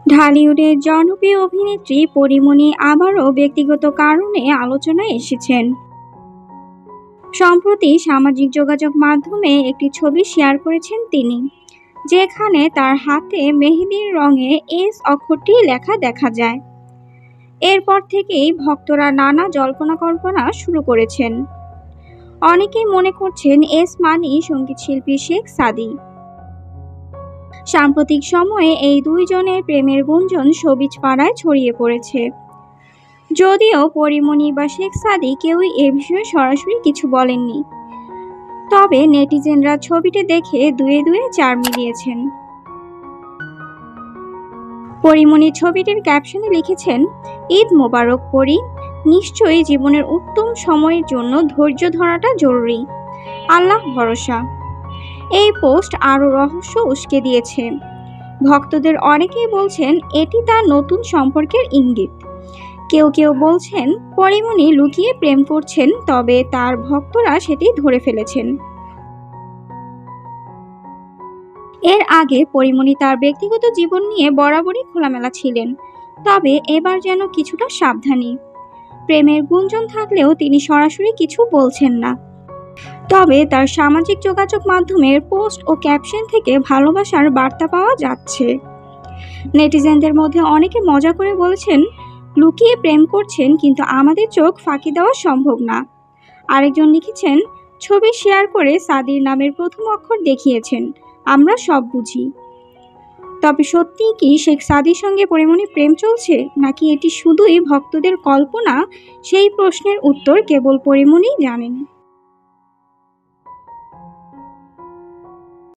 ঢালিউডের জনপ্রিয় অভিনেত্রী পরীমনি আবারও ব্যক্তিগত কারণে আলোচনায় এসেছেন। সম্প্রতি সামাজিক যোগাযোগ মাধ্যমে একটি ছবি শেয়ার করেছেন তিনি, যেখানে তার হাতে মেহেদির রঙে এস অক্ষরটি লেখা দেখা যায়। এরপর থেকেই ভক্তরা নানা জল্পনা কল্পনা শুরু করেছেন। অনেকেই মনে করছেন এস মানেই সঙ্গীতশিল্পী শেখ সাদী। সাম্প্রতিক সময়ে এই দুইজনের প্রেমের গুঞ্জন শোবিজ পাড়ায় ছড়িয়ে পড়েছে। যদিও পরীমনি বা শেখ সাদী কেউই এ বিষয়ে সরাসরি কিছু বলেননি, তবে নেটিজেনরা ছবিটি দেখে দুয়ে দুয়ে 4 মিলিয়েছেন। পরীমনি ছবিটির ক্যাপশনে লিখেছেন, ঈদ মোবারক পরি, নিশ্চয়ই জীবনের উত্তম সময়ের জন্য ধৈর্য ধরাটা জরুরি, আল্লাহ ভরসা। এই পোস্ট আরও রহস্য উস্কে দিয়েছে। ভক্তদের অনেকেই বলছেন এটি তার নতুন সম্পর্কের ইঙ্গিত। কেউ কেউ বলছেন পরীমনি লুকিয়ে প্রেম করছেন, তবে তার ভক্তরা সেটি ধরে ফেলেছেন। এর আগে পরীমনি তার ব্যক্তিগত জীবন নিয়ে বরাবরই খোলামেলা ছিলেন, তবে এবার যেন কিছুটা সাবধানী। প্রেমের গুঞ্জন থাকলেও তিনি সরাসরি কিছু বলছেন না, তবে তার সামাজিক যোগাযোগ মাধ্যমের পোস্ট ও ক্যাপশন থেকে ভালোবাসার বার্তা পাওয়া যাচ্ছে। নেটিজেনদের মধ্যে অনেকে মজা করে বলেছেন, লুকিয়ে প্রেম করছেন কিন্তু আমাদের চোখ ফাঁকি দেওয়া সম্ভব না। আরেকজন লিখেছেন, ছবি শেয়ার করে সাদির নামের প্রথম অক্ষর দেখিয়েছেন, আমরা সব বুঝি। তবে সত্যিই কি শেখ সাদির সঙ্গে পরীমনির প্রেম চলছে, নাকি এটি শুধুই ভক্তদের কল্পনা, সেই প্রশ্নের উত্তর কেবল পরীমনিই জানেন।